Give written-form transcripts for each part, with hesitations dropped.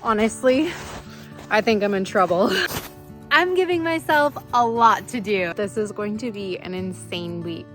Honestly, I think I'm in trouble. I'm giving myself a lot to do. This is going to be an insane week.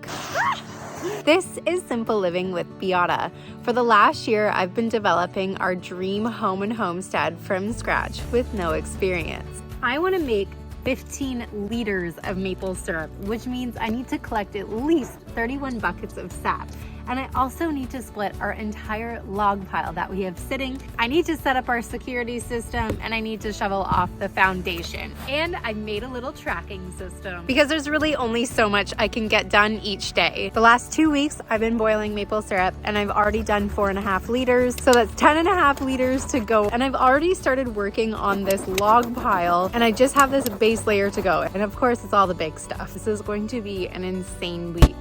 This is Simple Living with Beata. For the last year, I've been developing our dream home and homestead from scratch with no experience. I want to make 15 liters of maple syrup, which means I need to collect at least 31 buckets of sap. And I also need to split our entire log pile that we have sitting. I need to set up our security system, and I need to shovel off the foundation. And I made a little tracking system because there's really only so much I can get done each day. The last 2 weeks, I've been boiling maple syrup, and I've already done 4.5 liters. So that's 10.5 liters to go. And I've already started working on this log pile, and I just have this base layer to go. And of course, it's all the big stuff. This is going to be an insane week.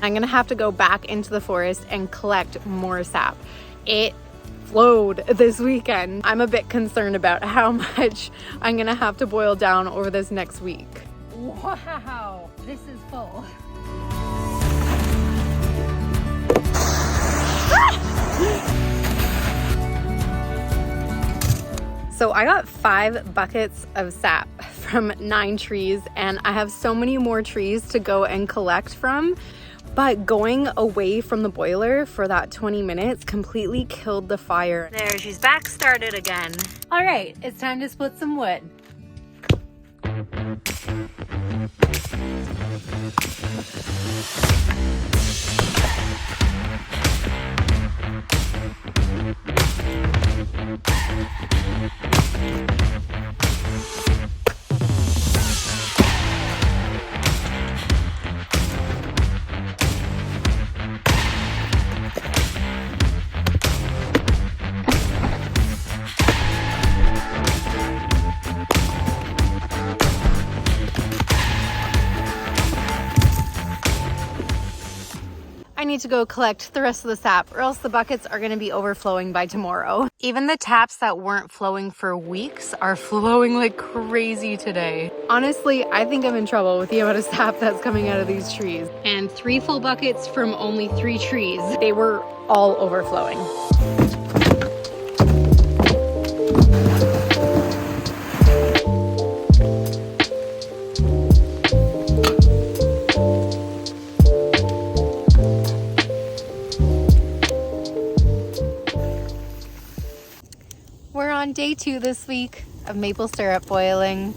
I'm gonna have to go back into the forest and collect more sap. It flowed this weekend. I'm a bit concerned about how much I'm gonna have to boil down over this next week. Wow, this is full. So I got 5 buckets of sap from 9 trees, and I have so many more trees to go and collect from. But going away from the boiler for that 20 minutes completely killed the fire. There, she's back started again. All right, it's time to split some wood. I need to go collect the rest of the sap, or else the buckets are going to be overflowing by tomorrow. Even the taps that weren't flowing for weeks are flowing like crazy today. Honestly, I think I'm in trouble with the amount of sap that's coming out of these trees. And 3 full buckets from only 3 trees. They were all overflowing. We're on day 2 this week of maple syrup boiling.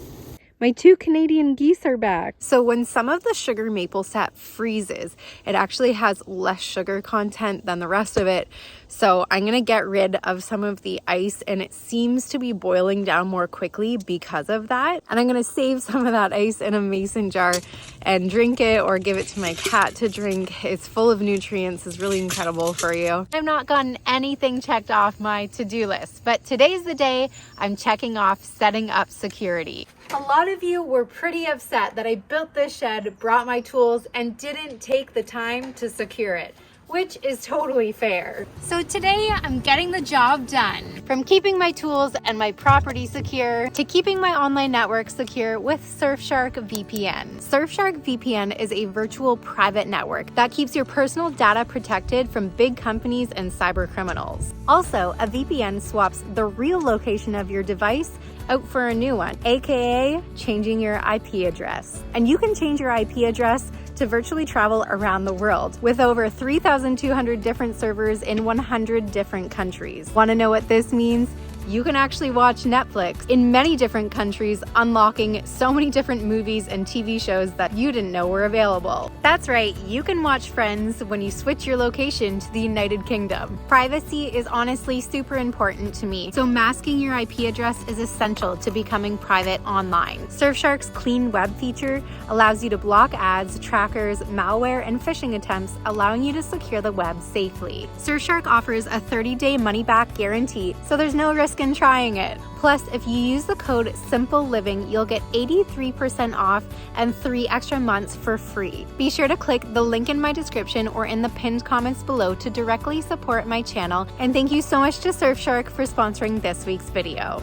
My 2 Canadian geese are back. So when some of the sugar maple sap freezes, it actually has less sugar content than the rest of it. So I'm gonna get rid of some of the ice, and it seems to be boiling down more quickly because of that. And I'm gonna save some of that ice in a mason jar and drink it, or give it to my cat to drink. It's full of nutrients, it's really incredible for you. I've not gotten anything checked off my to-do list, but today's the day I'm checking off setting up security. A lot of you were pretty upset that I built this shed, brought my tools, and didn't take the time to secure it, which is totally fair. So today I'm getting the job done. From keeping my tools and my property secure to keeping my online network secure with Surfshark VPN. Surfshark VPN is a virtual private network that keeps your personal data protected from big companies and cyber criminals. Also, a VPN swaps the real location of your device out for a new one, aka changing your IP address. And you can change your IP address to virtually travel around the world with over 3,200 different servers in 100 different countries. Want to know what this means? You can actually watch Netflix in many different countries, unlocking so many different movies and TV shows that you didn't know were available. That's right, you can watch Friends when you switch your location to the United Kingdom. Privacy is honestly super important to me, so masking your IP address is essential to becoming private online. Surfshark's Clean Web feature allows you to block ads, trackers, malware, and phishing attempts, allowing you to secure the web safely. Surfshark offers a 30-day money-back guarantee, so there's no risk in trying it. Plus, if you use the code Simple Living, you'll get 83% off and 3 extra months for free. Be sure to click the link in my description or in the pinned comments below to directly support my channel. And thank you so much to Surfshark for sponsoring this week's video.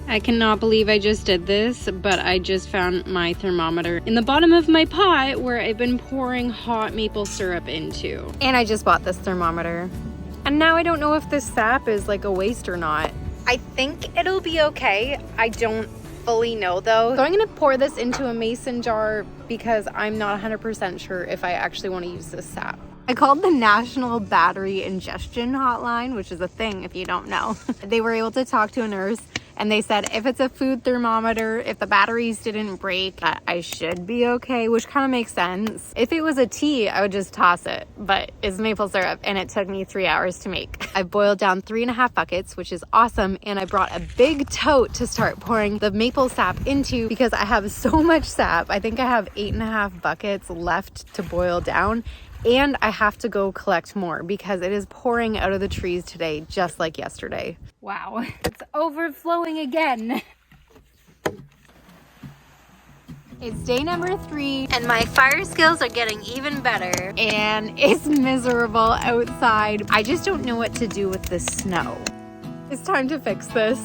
I cannot believe I just did this, but I just found my thermometer in the bottom of my pot where I've been pouring hot maple syrup into. And I just bought this thermometer. And now I don't know if this sap is like a waste or not. I think it'll be okay. I don't fully know though. So I'm gonna pour this into a mason jar because I'm not 100% sure if I actually want to use this sap. I called the National Battery Ingestion Hotline, which is a thing if you don't know. They were able to talk to a nurse and they said if it's a food thermometer, if the batteries didn't break, I should be okay, which kind of makes sense. If it was a tea, I would just toss it, but it's maple syrup and it took me 3 hours to make. I boiled down 3.5 buckets, which is awesome, and I brought a big tote to start pouring the maple sap into because I have so much sap. I think I have 8.5 buckets left to boil down. And I have to go collect more because it is pouring out of the trees today, just like yesterday. Wow, it's overflowing again. It's day number 3 and my fire skills are getting even better and it's miserable outside. I just don't know what to do with the snow. It's time to fix this.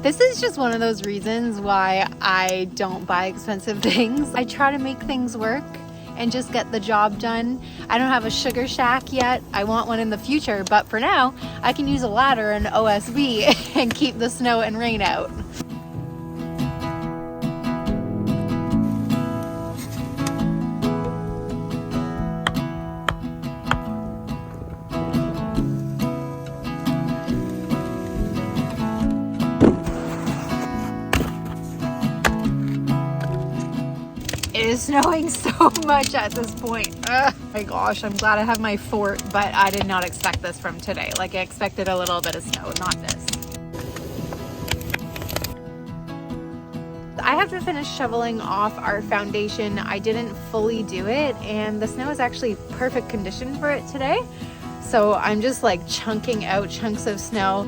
This is just one of those reasons why I don't buy expensive things. I try to make things work and just get the job done. I don't have a sugar shack yet. I want one in the future, but for now, I can use a ladder and OSB and keep the snow and rain out. It is snowing so much at this point. Oh my gosh, I'm glad I have my fort, but I did not expect this from today. Like I expected a little bit of snow, not this. I have to finish shoveling off our foundation. I didn't fully do it and the snow is actually perfect condition for it today. So I'm just like chunking out chunks of snow.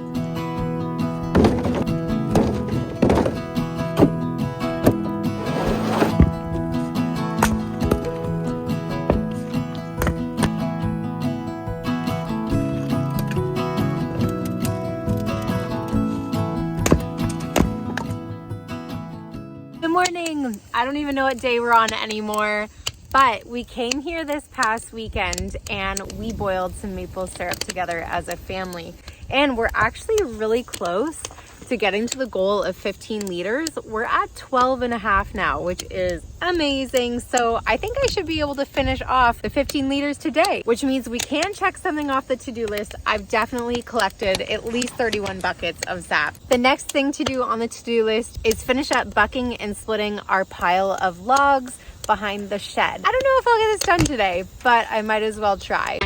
Morning. I don't even know what day we're on anymore, but we came here this past weekend and we boiled some maple syrup together as a family, and we're actually really close to getting to the goal of 15 liters. We're at 12.5 now, which is amazing. So I think I should be able to finish off the 15 liters today, which means we can check something off the to-do list. I've definitely collected at least 31 buckets of sap. The next thing to do on the to-do list is finish up bucking and splitting our pile of logs behind the shed. I don't know if I'll get this done today, but I might as well try.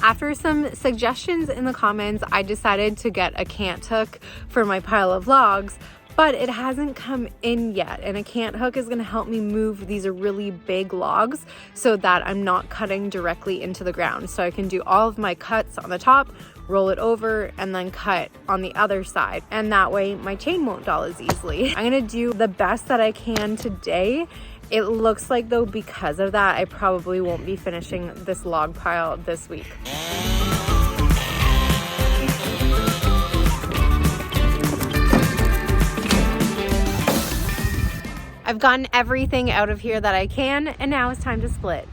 After some suggestions in the comments, I decided to get a cant hook for my pile of logs, but it hasn't come in yet. And a cant hook is gonna help me move these really big logs so that I'm not cutting directly into the ground. So I can do all of my cuts on the top, roll it over, and then cut on the other side. And that way my chain won't dull as easily. I'm gonna do the best that I can today. It looks like though, because of that, I probably won't be finishing this log pile this week. I've gotten everything out of here that I can, and now it's time to split.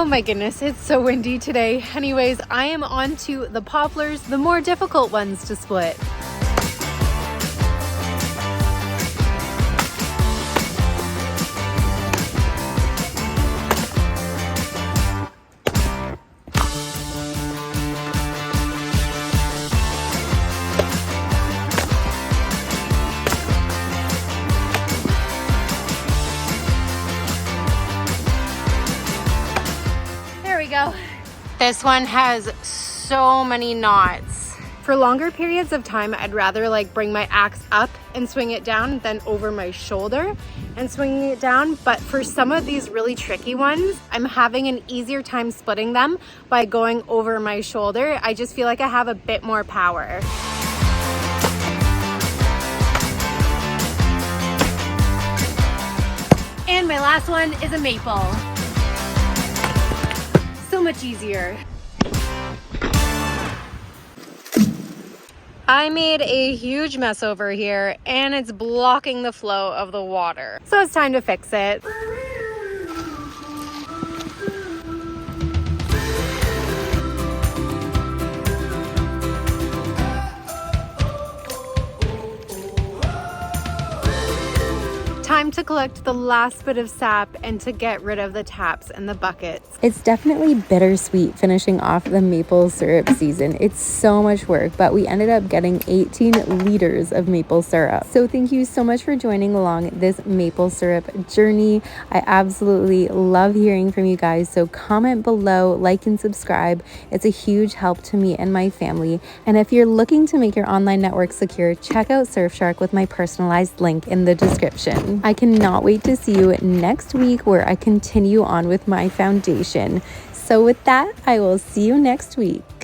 Oh my goodness, it's so windy today. Anyways, I am on to the poplars, the more difficult ones to split. Go. This one has so many knots. For longer periods of time, I'd rather like bring my axe up and swing it down than over my shoulder and swinging it down. But for some of these really tricky ones, I'm having an easier time splitting them by going over my shoulder. I just feel like I have a bit more power. And my last one is a maple. So much easier. I made a huge mess over here and it's blocking the flow of the water. So it's time to fix it. Time to collect the last bit of sap and to get rid of the taps and the buckets. It's definitely bittersweet finishing off the maple syrup season. It's so much work, but we ended up getting 18 liters of maple syrup. So thank you so much for joining along this maple syrup journey. I absolutely love hearing from you guys. So comment below, like and subscribe. It's a huge help to me and my family. And if you're looking to make your online network secure, check out Surfshark with my personalized link in the description. I cannot wait to see you next week where I continue on with my foundation. So with that, I will see you next week.